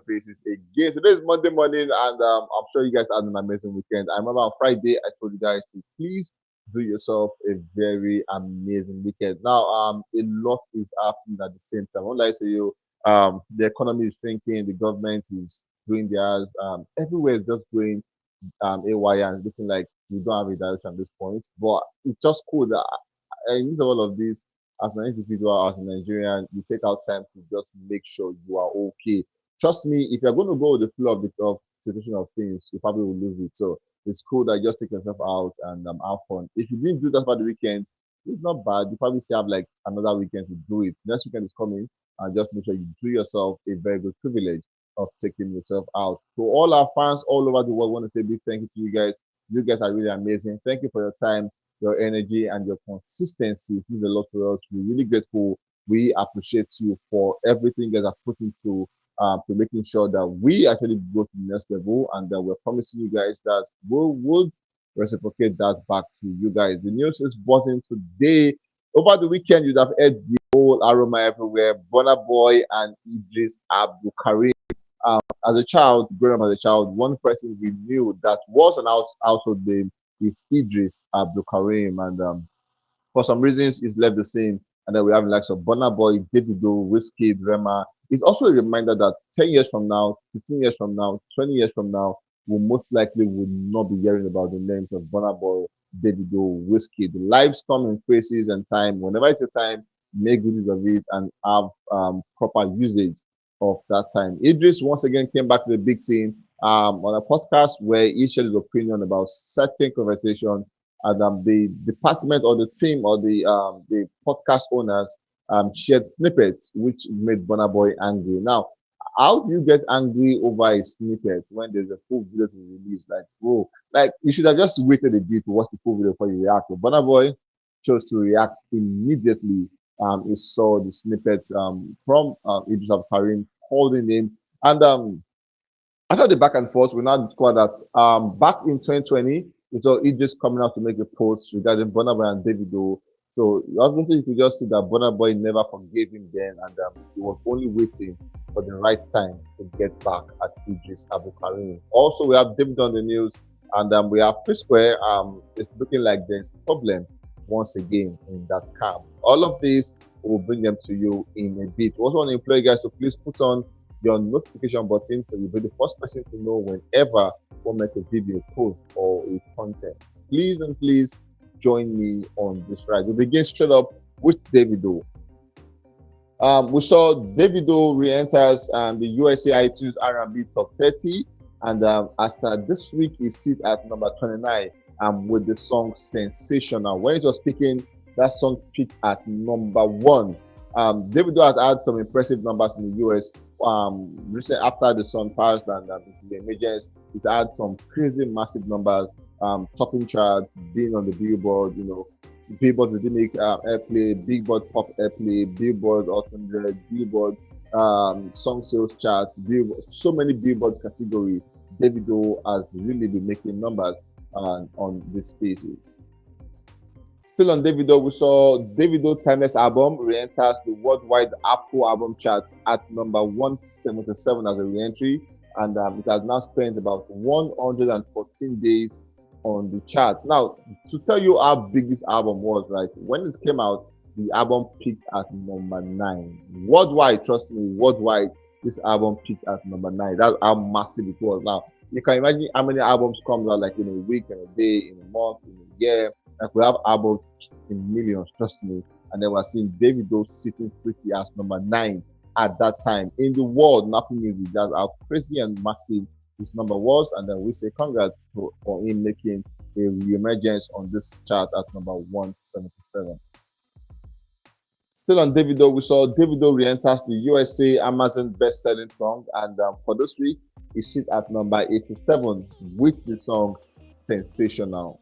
Faces again. So this is Monday morning, and I'm sure you guys had an amazing weekend. I remember on Friday I told you guys to please do yourself a very amazing weekend. Now, a lot is happening at the same time. I won't lie to you. The economy is shrinking. The government is doing theirs. Everywhere is just going AY and looking like we don't have a direction at this point. But it's just cool that in use of all of this, as an individual, as a Nigerian, you take out time to just make sure you are okay. Trust me, if you're going to go with the flow of situation of things, you probably will lose it. So it's cool that you just take yourself out and have fun. If you didn't do that for the weekend, it's not bad. You probably still have like another weekend to do it. Next weekend is coming, and just make sure you do yourself a very good privilege of taking yourself out. To all our fans all over the world, I want to say a big thank you to you guys. You guys are really amazing. Thank you for your time, your energy, and your consistency. It means a lot for us. We're really grateful. We appreciate you for everything you guys have put into to making sure that we actually go to the next level, and that we're promising you guys that we would reciprocate that back to you guys. The news is buzzing today. Over the weekend, you'd have heard the whole aroma everywhere. Burna Boy and Eedris Abdul Karim. As a child, growing up as a child, one person we knew that was an household name is Idris Abdul Karim, and for some reasons, it's left the same. And then we have the likes of Burna Boy, Davido, Whiskey, Rema. It's also a reminder that 10 years from now, 15 years from now, 20 years from now, we most likely will not be hearing about the names of Burna Boy, Davido, Whiskey. The lives come in phases and time. Whenever it's a time, make good use of it and have proper usage of that time. Idris once again came back to the big scene on a podcast where he shared his opinion about certain conversation, and the department or the team or the podcast owners shared snippets which made Burna Boy angry. Now, how do you get angry over a snippet when there's a full video to release? Like, bro, like you should have just waited a bit to watch the full video before you react. But Burna Boy chose to react immediately. He saw the snippets from Idris Abdul Karim holding names, and after the back and forth, we now discovered that back in 2020, we saw Idris coming out to make a post regarding Burna Boy and Davido. So obviously, you could just see that Burna Boy never forgave him then, and he was only waiting for the right time to get back at Idris Abdul Karim. Also, we have David on the news, and we have P Square. It's looking like there's a problem once again in that camp. All of these will bring them to you in a bit. We also want to implore you guys to please put on your notification button so you'll be the first person to know whenever we make a video, post, or a content. Please and please join me on this ride. We begin straight up with Davido. We saw Davido re-enters the USA iTunes R&B Top 30, and as this week he sits at number 29 with the song Sensational. When it was speaking, that song peaked at number 1. Davido has had some impressive numbers in the US. Recent after the song passed and the emergence, he's had some crazy massive numbers, topping charts, being on the Billboard, Billboard Rhythmic Airplay, Billboard Pop Airplay, Billboard 100, Billboard Song Sales Charts, so many Billboard category. Davido has really been making numbers on these spaces. Still on Davido, we saw Davido Timeless album re-enters the worldwide Apple album chart at number 177 as a re-entry, and it has now spent about 114 days on the chart. Now, to tell you how big this album was, right? When it came out, the album peaked at number 9 worldwide. Trust me, worldwide, this album peaked at number 9. That's how massive it was. Now, you can imagine how many albums come out like in a week, in a day, in a month, in a year. Like we have albums in millions, trust me. And then we're seeing Davido sitting pretty as number 9 at that time in the world. Nothing music. That's how crazy and massive his number was. And then we say congrats for him making a re-emergence on this chart at number 177. Still on Davido, we saw Davido re-enters the USA Amazon best-selling song, and for this week, he sits at number 87 with the song Sensational.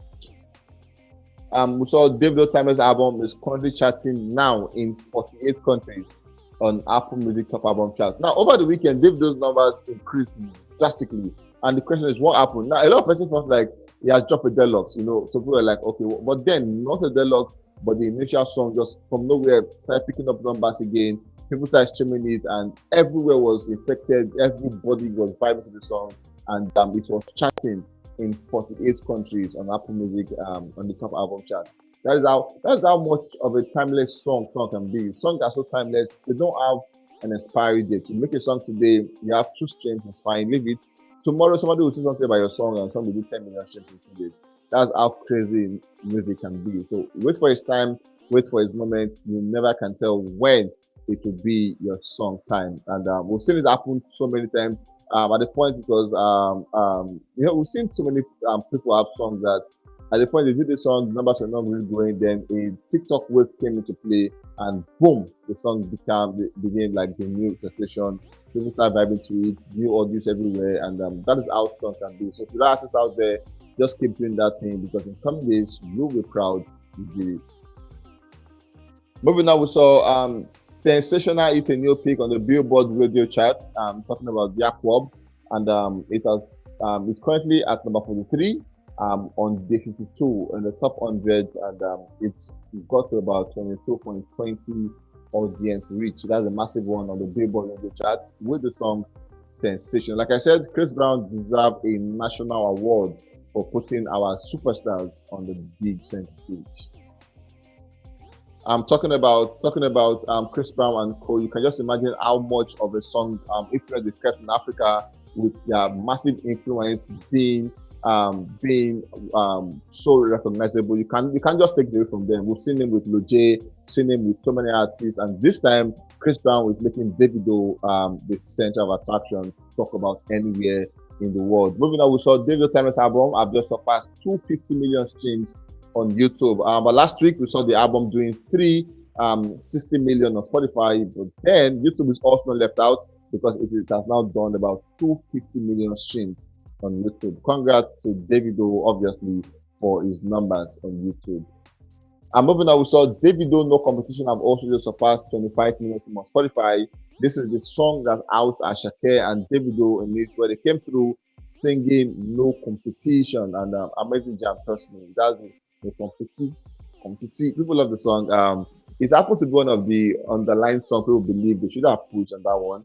We saw Davido Timeless album is currently charting now in 48 countries on Apple Music Top Album Chart. Now, over the weekend, Davido's numbers increased drastically, and the question is, what happened? Now, a lot of persons felt like he has dropped a deluxe, so people are like, okay, but then not a deluxe, but the initial song just from nowhere started picking up numbers again, People started streaming it, and everywhere was infected. Everybody was vibing to the song, and it was charting in 48 countries on Apple Music on the top album chart. That's how much of a timeless song can be. Songs are so timeless; they don't have an expiry date. You make a song today, you have two streams, it's fine, leave it. Tomorrow, somebody will say something about your song, and somebody will do 10 million streams in 2 days. That's how crazy music can be. So wait for its time, wait for its moment. You never can tell when it will be your song time. And we've seen it happen so many times. At the point because we've seen so many people have songs that at the point they did the song, the numbers were not really going. Then a TikTok wave came into play, and boom, the song became like the new sensation. People start vibing to it, new audience everywhere, and that is how songs can be. So, to the artists out there, just keep doing that thing because in coming days, you'll be proud you did it. Moving on, we saw Sensational hit a new peak on the Billboard radio chart. Talking about Jacob, and it's currently at number 43 on day 52 in the top 100, and it's got to about 22.20 audience reach. That's a massive one on the Billboard radio chart with the song Sensation. Like I said, Chris Brown deserves a national award for putting our superstars on the big center stage. I'm talking about Chris Brown and co. You can just imagine how much of a song influence they kept in Africa, with their massive influence being so recognizable. You can't just take it away from them. We've seen him with Loj, seen him with so many artists, and this time Chris Brown was making Davido the center of attraction. Talk about anywhere in the world. Moving on, we saw Davido timeless album. I've just surpassed 250 million streams on YouTube. But last week we saw the album doing 360 million on Spotify. But then YouTube is also not left out because it has now done about 250 million streams on YouTube. Congrats to Davido, obviously, for his numbers on YouTube. And moving on, we saw Davido No Competition have also just surpassed 25 million on Spotify. This is the song that's out at Shakir and Davido in it, where they came through singing No Competition, and amazing jam, trust me. That's the competi. People love the song. It's happened to be one of the underlying songs people believe they should have pushed on that one.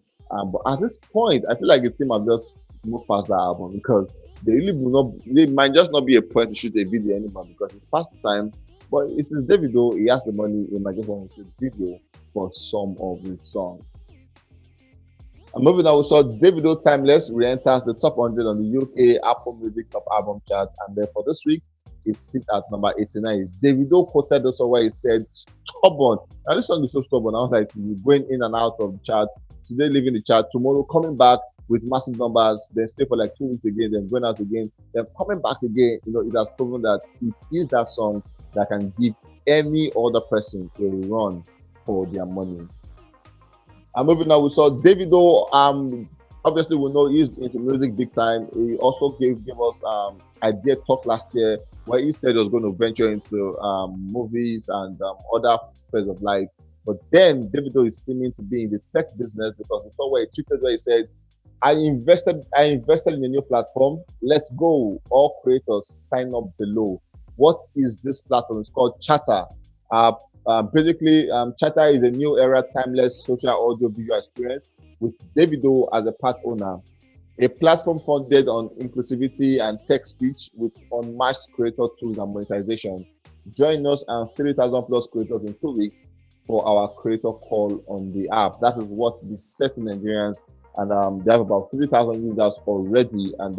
But at this point, I feel like the team have just moved past that album because they might just not be a point to shoot a video anymore because it's past the time. But it is Davido, he has the money, he might just want to see the video for some of his songs. And moving on, we saw Davido Timeless re-enters the top 100 on the UK Apple Music Top Album chart, and then for this week, it sits at number 89. Davido quoted also where he said, "Stubborn." Now this song is so stubborn. I was like, going in and out of the chart. Today leaving the chart, tomorrow coming back with massive numbers, then stay for like 2 weeks again, then going out again, then coming back again. It has proven that it is that song that can give any other person a run for their money. And moving on, we saw Davido. Obviously, we know he's into music big time. He also gave us idea talk last year where he said he was going to venture into movies and other spheres of life. But then Davido is seeming to be in the tech business because we saw where he tweeted where he said, I invested in a new platform. Let's go. All creators sign up below. What is this platform? It's called Chatter. Basically, Chatter is a new era timeless social audio video experience with Davido as a part owner. A platform founded on inclusivity and tech speech with unmatched creator tools and monetization. Join us and 3,000 plus creators in 2 weeks for our creator call on the app. That is what we set in Nigerians, and they have about 3,000 users already. And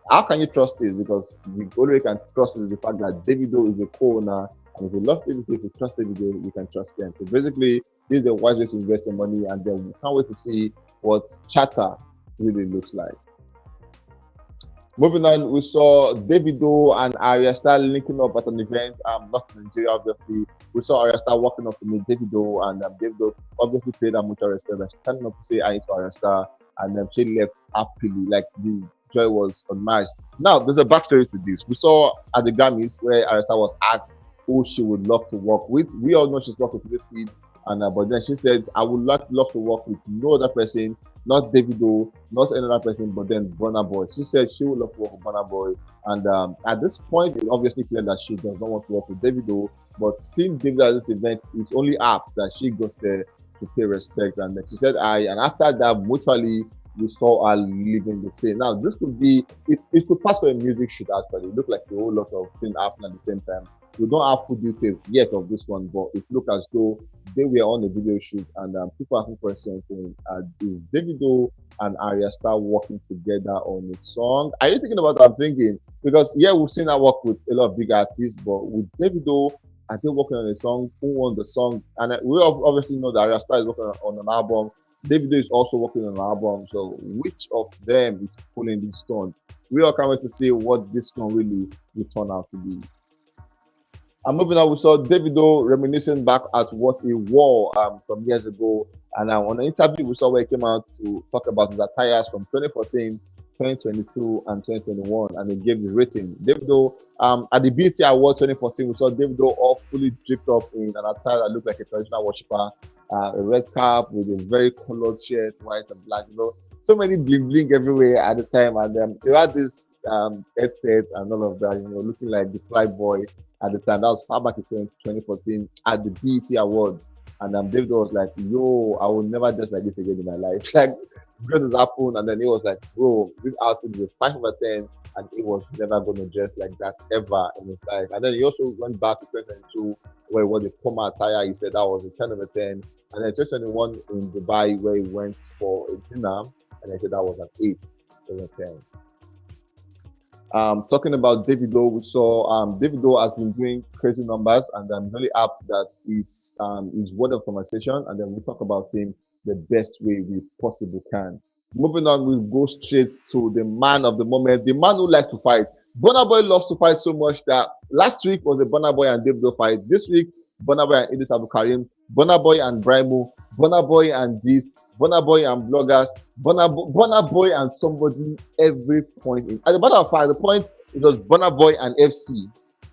how can you trust this? Because the only way you can trust is the fact that Davido is a co-owner, and if you love Davido, if you trust Davido, you can trust them. So basically, this is a wise way to invest your money, and then we can't wait to see what Chatter really looks like. Moving on, we saw Davido and Ayra Starr linking up at an event, not in Nigeria, obviously. We saw Ayra Starr walking up to meet Davido, and Davido obviously paid her mutual respect by standing up to say hi to Ayra Starr, and then she left happily, like the joy was unmatched. Now, there's a backstory to this. We saw at the Grammys where Ayra Starr was asked who she would love to work with. We all know she's working with this kid, and but then she said, I would love to work with no other person, not Davido, not another person, but then Burna Boy. She said she would love to work with Burna Boy, and at this point, it's obviously clear that she does not want to work with Davido. But seeing Davido at this event is only apt that she goes there to pay respect. And then she said I, and after that, mutually, we saw her leaving the scene. Now, this could be, it could pass for a music shoot actually. It looked like a whole lot of things happening at the same time. We don't have full details yet of this one, but it looked as though they were on a video shoot, and people asking questions saying, is Davido and Ayra Starr working together on a song? Are you thinking about that? I'm thinking, because yeah, we've seen her work with a lot of big artists, but with Davido, are they working on a song? Who won the song? And we obviously know that Ayra Starr is working on an album. Davido is also working on an album. So which of them is pulling this stone? We all can't wait to see what this song really will turn out to be. And moving on, we saw Davido reminiscing back at what he wore some years ago. And on an interview, we saw where he came out to talk about his attires from 2014, 2022, and 2021. And he gave the rating. Davido, at the BET Award 2014, we saw Davido all fully draped up in an attire that looked like a traditional worshiper, a red cap with a very colored shirt, white and black. So many bling bling everywhere at the time. And he had this headset and all of that, looking like the fly boy at the time. That was far back in 2014 at the BET Awards. And Davido was like, yo, I will never dress like this again in my life. Like, because it happened, and then he was like, bro, this outfit is 5 over 10, and he was never going to dress like that ever in his life. And then he also went back to 2022, where it was a formal attire. He said that was a 10 over 10. And then 2021 in Dubai, where he went for a dinner, and he said that was an 8 over 10. Talking about Davido, we saw Davido has been doing crazy numbers, and I'm really happy that he's word of conversation, and then we talk about him the best way we possibly can. Moving on, we'll go straight to the man of the moment, the man who likes to fight. Burna Boy loves to fight so much that last week was the Burna Boy and Davido fight. This week, Burna Boy and Eedris Abdul Karim, Burna Boy and Brimo, Burna Boy and this, Burna Boy and bloggers, Burna Boy and somebody every point. At the matter of fact, the point it was Burna Boy and FC.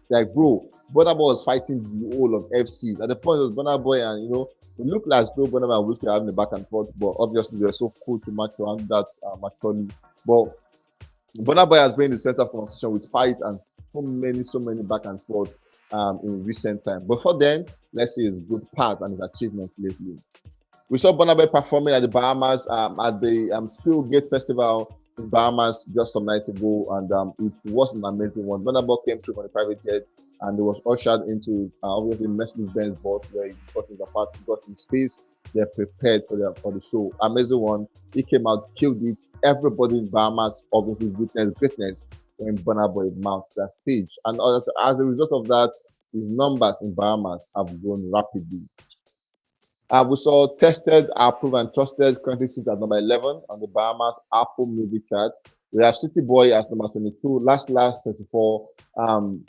Like, bro, Burna Boy was fighting the whole of FCs. At the point, it was Burna Boy and, it looked like though Burna Boy and Whiskey having a back and forth, but obviously they were so cool to match around that maturely. But Burna Boy has been in the center of conversation with fights and so many back and forth in recent time. Before then, let's see his good part and his achievements lately. We saw Burna Boy performing at the Bahamas at the Spillgate Festival in Bahamas just some nights ago, and it was an amazing one. Burna Boy came through on a private jet, and he was ushered into his obviously Mercedes-Benz bus, where he got his apartment, got in space. They're prepared for the show. Amazing one. He came out, killed it. Everybody in Bahamas obviously witnessed greatness when Burna Boy mounted that stage, and as a result of that, his numbers in Bahamas have grown rapidly. We saw Tested, Approved, and Trusted currently sit at number 11 on the Bahamas Apple Music chart. We have City Boy as number 22, Last 34,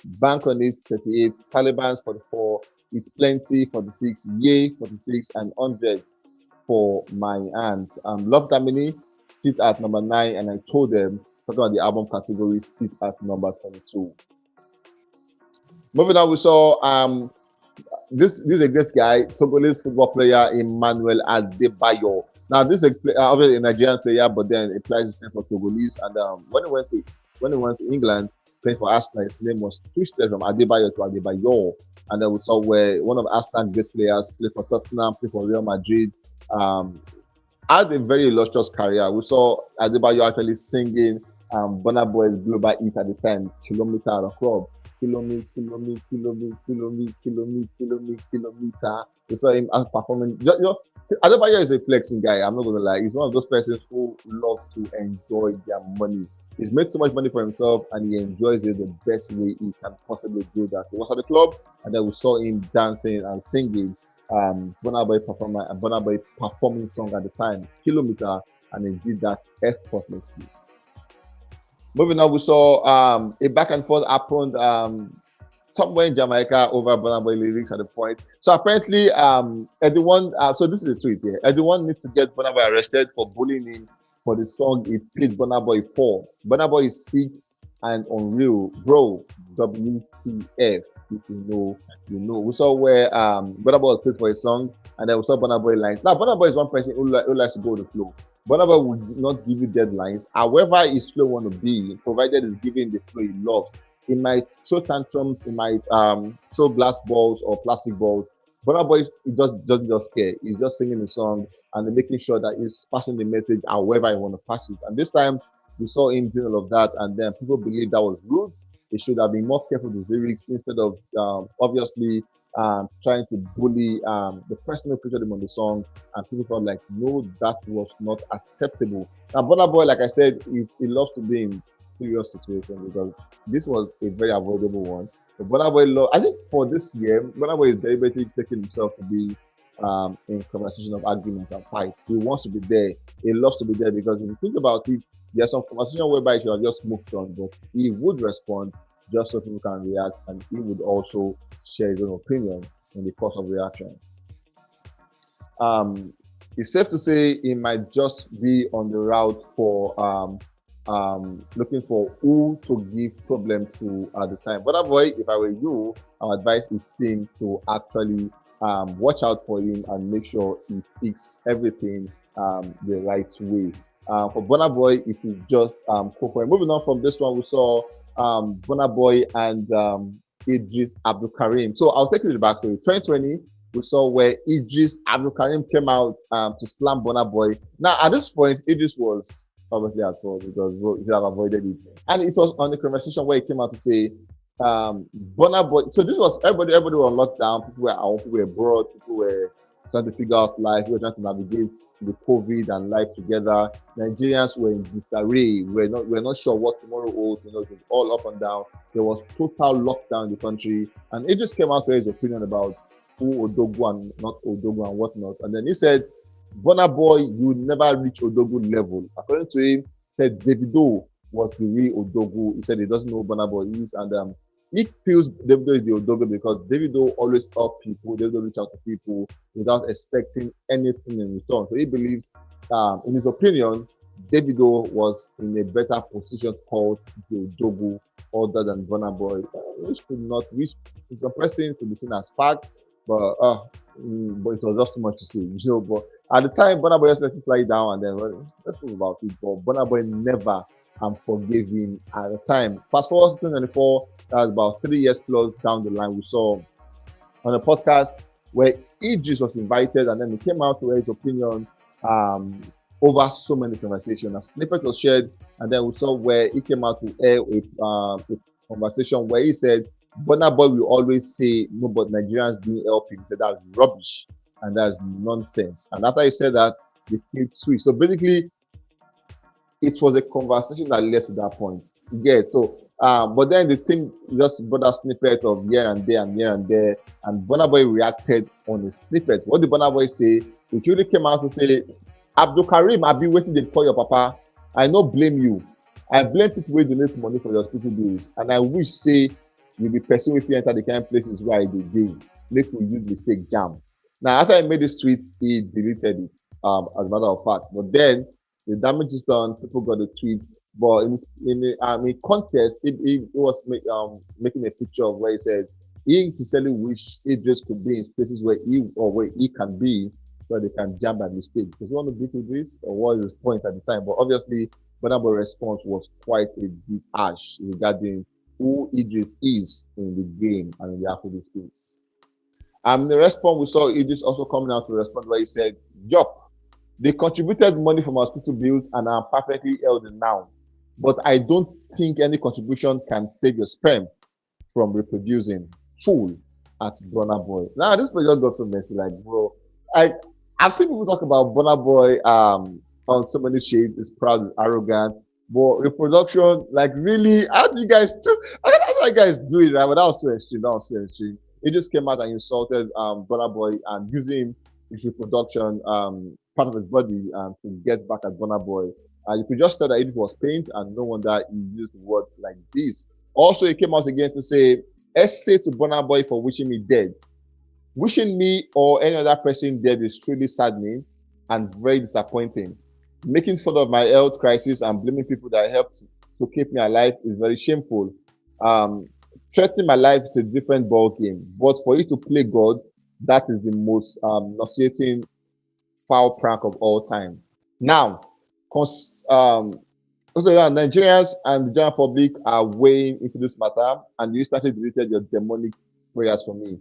Bank on It 38, Taliban's 44, It's Plenty 46, Yay 46, and 100 for My Aunt. Love Damini sit at number 9, and I told them, talking about the album category, sit at number 22. Moving on, we saw this is a great guy, Togolese football player Emmanuel Adebayo. Now this is obviously a Nigerian player, but then he plays for Togolese. And when he went to England playing for Arsenal, his name was twisted from Adebayo to Adebayo. And then we saw where one of Arsenal's best players played for Tottenham, played for Real Madrid, had a very illustrious career. We saw Adebayo actually singing Burna Boy's global hit at the time, Kilometer Out of Club. Kilometer. We saw him performing. Adebayo is a flexing guy. I'm not gonna lie. He's one of those persons who love to enjoy their money. He's made so much money for himself, and he enjoys it the best way he can possibly do that. He was at the club, and then we saw him dancing and singing. Burna Boy performing song at the time, Kilometer, and he did that effortlessly. Moving on, we saw a back and forth happened somewhere in Jamaica over Burna Boy lyrics at the point. So apparently, everyone. So this is a tweet here. Everyone needs to get Burna Boy arrested for bullying him for the song he played Burna Boy for. Burna Boy is sick and unreal, bro. WTF? If you know, you know. We saw where Burna Boy was played for a song, and then we saw Burna Boy lines. Now Burna Boy is one person who likes to go with the flow. Burna Boy would not give you deadlines. However his flow want to be, provided he's giving the flow he loves. He might throw tantrums, he might throw glass balls or plastic balls, Burna Boy he just doesn't just care. He's just singing the song and then making sure that he's passing the message however he want to pass it. And this time we saw him doing all of that, and then people believe that was rude. He should have been more careful with the lyrics instead of obviously trying to bully the person who featured him on the song. And people felt like, no, that was not acceptable. Now, Burna Boy, like I said, he loves to be in serious situations because this was a very avoidable one. But Burna Boy, I think for this year, Burna Boy is deliberately taking himself to be in conversation of argument and fight. He wants to be there. He loves to be there because if you think about it, there's some conversation whereby he should have just moved on, but he would respond just so people can react, and he would also share his own opinion in the course of reaction. Um, it's safe to say he might just be on the route for looking for who to give problem to at the time. But that boy, if I were you, I would advise his team to actually watch out for him and make sure he fix everything the right way. For Burna Boy, it is just cool for him. Moving on from this one, we saw Burna Boy and Idris Abdul Karim. So I'll take you to the back. So 2020, we saw where Idris Abdul Karim came out to slam Burna Boy. Now at this point, Idris was obviously at fault because he should have avoided it. And it was on the conversation where he came out to say, Burna Boy. So this was everybody were on lockdown. People were out, people were abroad, people were trying to figure out life. We were trying to navigate the COVID and life together. Nigerians were in disarray. We're not sure what tomorrow holds. You know, it was all up and down. There was total lockdown in the country, and it just came out with his opinion about who Odogu and not Odogu and whatnot. And then he said, Burna Boy, you never reach Odogu level. According to him, said Davido was the real Odogu. He said he doesn't know who Burna Boy is, and he feels Davido is the Odogu because Davido always help people. Davido reach out to people without expecting anything in return. So he believes, in his opinion, Davido was in a better position called the Odogu other than Burna Boy, which is suppressing to be seen as fact, but it was just too much to say, you know. But at the time, Burna Boy just let it slide down, and then well, let's move about it. But Burna Boy never forgave him at the time. Fast forward to 2024, that's about 3 years plus down the line. We saw on a podcast where Idris was invited, and then he came out to his opinion um, over so many conversations. A snippet was shared, and then we saw where he came out to air a conversation where he said, Burna Boy will always say, no, but Nigerians didn't help him. He said that's rubbish and that's nonsense. And after he said that, the clip switched. So basically, it was a conversation that led to that point. Yeah. So, but then the thing just brought a snippet of here and there and here and there, and Burna Boy reacted on the snippet. What did Burna Boy say? He really came out to say, Abdul Karim, I've been waiting to call your papa. I not blame you. I blame people who donate money for the hospital bills, and I wish say you be person if you enter the kind of places where I did make we use mistake jam. Now after I made this tweet, he deleted it. As a matter of fact, but then the damage is done. People got the tweet, but in contest, it was making a picture of where he said he sincerely wish Idris could be in places where he can be, so they can jam by mistake. Because you want to beat Idris, or what is his point at the time? But obviously, Burna Boy's response was quite a bit harsh regarding who Idris is in the game and in the Afrobeat space. The response we saw Idris also coming out to respond where he said, Yup, they contributed money from hospital bills and are perfectly healthy now. But I don't think any contribution can save your sperm from reproducing. Fool at Burna Boy. Now this just got so messy, like bro. I I've seen people talk about Burna Boy on so many shades, is proud, is arrogant. But reproduction, like really, how do you guys do? I don't know how you guys do it, right? But that was too extreme. That was too extreme. He just came out and insulted Burna Boy and using his reproduction part of his body to get back at Burna Boy. You could just tell that it was paint, and no wonder he used words like this. Also, he came out again to say, "Essay to Burna Boy for wishing me dead. Wishing me or any other person dead is truly saddening and very disappointing. Making fun of my health crisis and blaming people that helped to keep me alive is very shameful. Um, Threatening my life is a different ball game, but for you to play God, that is the most nauseating foul prank of all time. Now, also, yeah, Nigerians and the general public are weighing into this matter, and you started deleted your demonic prayers for me.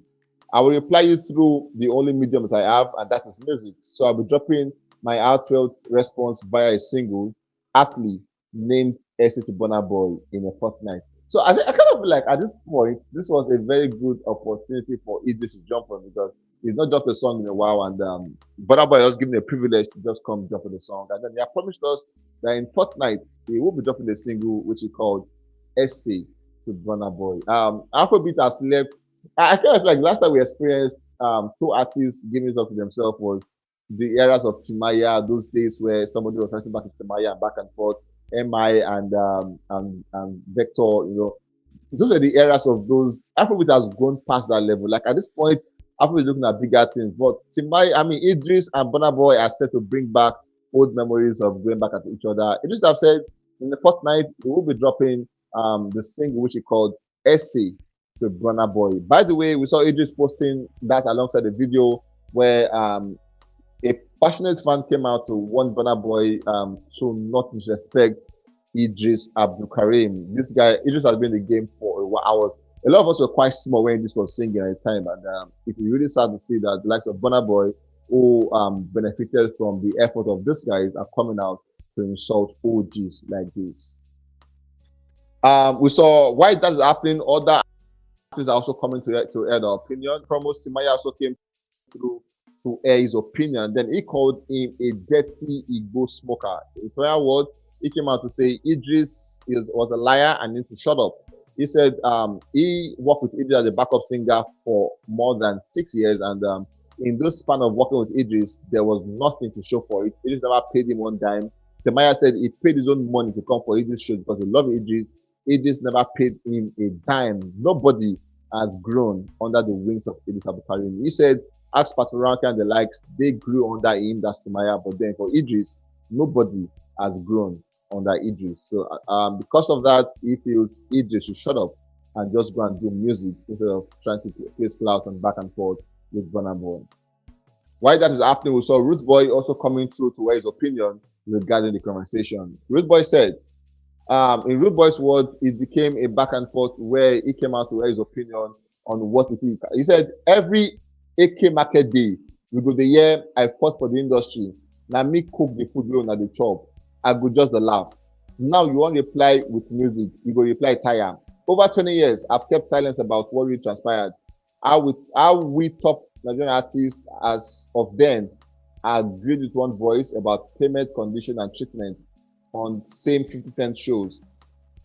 I will reply you through the only medium that I have, and that is music. So I'll be dropping my heartfelt response via a single, aptly named Essay to Burna Boy in a fortnight. So I kind of feel like at this point, this was a very good opportunity for Eedris to jump on because he's not dropped a song in a while, and Burna Boy was given a privilege to just come drop the song. And then he had promised us that in fortnight, he will be dropping a single which he called Essay to Burna Boy. Afrobeat has left. I kind of feel like last time we experienced two artists giving it up to themselves was the eras of Timaya, those days where somebody was writing back to Timaya and back and forth, MI and Vector, those are the eras of those. Afrobeat has gone past that level. Like at this point, Afrobeat is looking at bigger things. But Timaya, I mean, Idris and Burna Boy are set to bring back old memories of going back at each other. Idris have said in the fortnight, they will be dropping the single which he called Essay to Burna Boy. By the way, we saw Idris posting that alongside the video where a passionate fan came out to warn Burna Boy to not disrespect Idris Abdul Karim. This guy, Idris has been in the game for a while. A lot of us were quite small when Idris was singing at the time, and it is really sad to see that the likes of Burna Boy, who benefited from the effort of these guys, are coming out to insult OGs like this. We saw why that is happening. Other artists are also coming to air their opinion. Promo Simaya also came through to air his opinion. Then he called him a dirty ego smoker. In other words, he came out to say Idris was a liar and needs to shut up. He said he worked with Idris as a backup singer for more than 6 years, and in this span of working with Idris, there was nothing to show for it. Idris never paid him one dime. Semaya said he paid his own money to come for Idris' show because he loved Idris. Idris never paid him a dime. Nobody has grown under the wings of Idris Abdulkarim. He said, ask Patoranka and the likes, they grew under him, that's Semaya, but then for Idris, nobody has grown under Idris. So because of that, he feels Idris should shut up and just go and do music instead of trying to place clout and back and forth with Burna Boy. While that is happening, we saw Rude Boy also coming through to wear his opinion regarding the conversation. Rude Boy said, in Rude Boy's words, it became a back and forth where he came out to wear his opinion on what it is. He said, every AK market day, we go the year I fought for the industry. Now me cook the food we on the chop. I go just the laugh. Now you want to reply with music, you go reply tire. Over 20 years, I've kept silence about what really transpired. How we top Nigerian artists as of then agreed with one voice about payment condition and treatment on same 50 cent shows,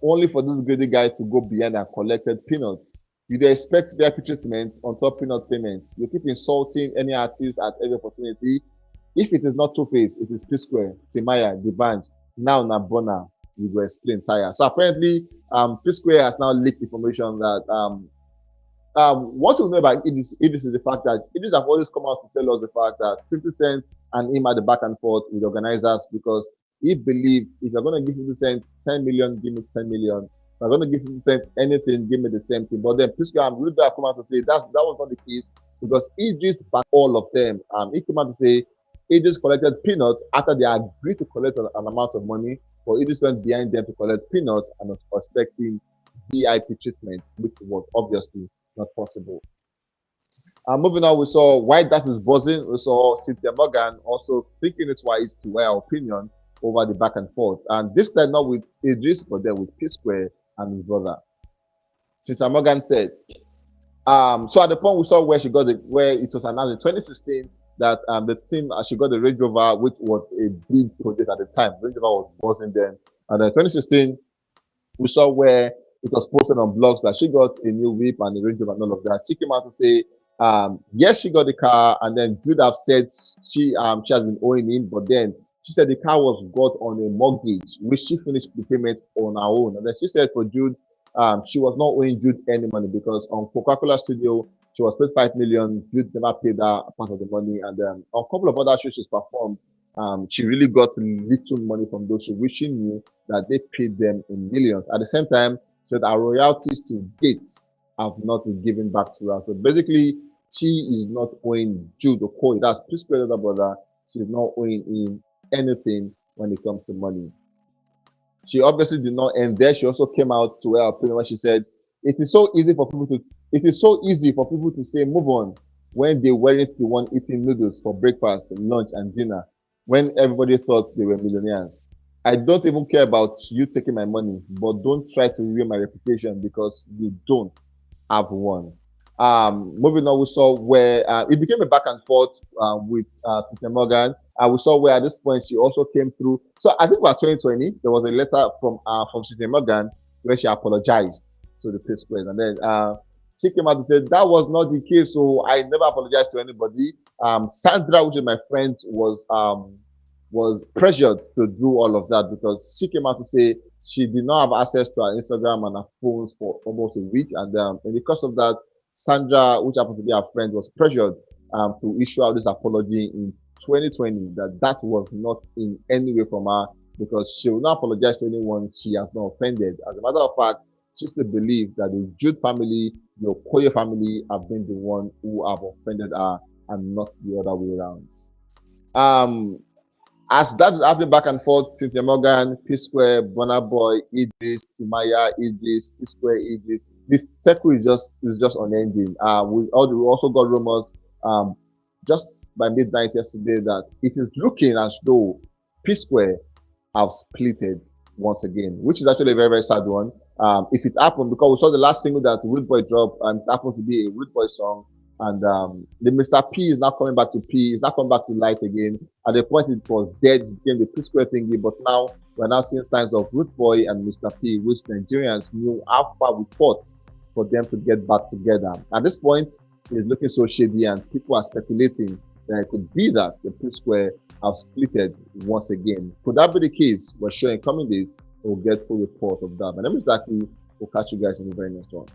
only for this greedy guy to go behind and collected peanuts. You dey expect VIP treatment on top peanut payment. You keep insulting any artist at every opportunity. If it is not Two-Face, it is P-Square, Timaya, the band. Now na Burna, we go explain tire. So apparently, P-Square has now leaked information that what we know about Idris is the fact that Idris have always come out to tell us the fact that 50 Cent and him are the back and forth with organizers because he believed if you're going to give 50 Cent 10 million, give me 10 million. If you're going to give 50 Cent anything, give me the same thing. But then P-Square and Rude come out to say that was not the case because Idris backed all of them. He came out to say Idris collected peanuts after they agreed to collect an amount of money, but Idris went behind them to collect peanuts and was expecting VIP treatment, which was obviously not possible. Moving on, we saw why that is buzzing. We saw Cynthia Morgan also thinking it wise to wear opinion over the back and forth. And this time not with Idris, but then with P-Square and his brother. Cynthia Morgan said, so at the point we saw where it was announced in 2016 that the team she got the Range Rover, which was a big project at the time. Range Rover was buzzing then. And in 2016, we saw where it was posted on blogs that she got a new whip and a Range Rover and all of that. She came out to say, yes, she got the car, and then Jude have said she has been owing him, but then she said the car was got on a mortgage, which she finished the payment on her own. And then she said for Jude, she was not owing Jude any money because on Coca-Cola Studio, she was paid 5 million. Jude never paid her part of the money. And on a couple of other shows she's performed, she really got little money from those shows, which she knew that they paid them in millions. At the same time, she said our royalties to date have not been given back to her. So basically, she is not owing Jude or Corey. That's P-Square brother. She's not owing him anything when it comes to money. She obviously did not end there. She also came out to her opinion when she said, it is so easy for people to it is so easy for people to say move on when they weren't the one eating noodles for breakfast, lunch, and dinner when everybody thought they were millionaires. I don't even care about you taking my money, but don't try to ruin my reputation because you don't have one. Moving on, we saw where it became a back and forth with Peter Morgan. We saw where at this point she also came through. So I think about 2020, there was a letter from Peter Morgan where she apologized to the P Squares, and then she came out and said that was not the case. So I never apologized to anybody. Sandra, which is my friend, was pressured to do all of that because she came out to say she did not have access to her Instagram and her phones for almost a week. And in the course of that, Sandra, which happened to be her friend, was pressured to issue out this apology in 2020 that was not in any way from her because she will not apologize to anyone she has not offended. As a matter of fact, she still believes that the Jude family, the Okoye family, have been the one who have offended her and not the other way around. Um, as that is happening back and forth, Cynthia Morgan, P Square, Burna Boy, Eedris, Timaya, Eedris, P Square, Eedris. This circle is just unending. We also got rumors just by midnight yesterday that it is looking as though P Square have splitted once again, which is actually a very, very sad one. If it happened, because we saw the last single that Rude Boy dropped, and it happened to be a Rude Boy song, and the Mr. P is now coming back to P, is now coming back to light again. At the point it was dead, it became the P Square thingy, but now we're now seeing signs of Rude Boy and Mr. P, which Nigerians knew how far we fought for them to get back together. At this point, it's looking so shady, and people are speculating that it could be that the P Square have splitted once again. Could that be the case? We're sure in coming days we'll get full report of that. My name is Daki. We'll catch you guys in the very next one.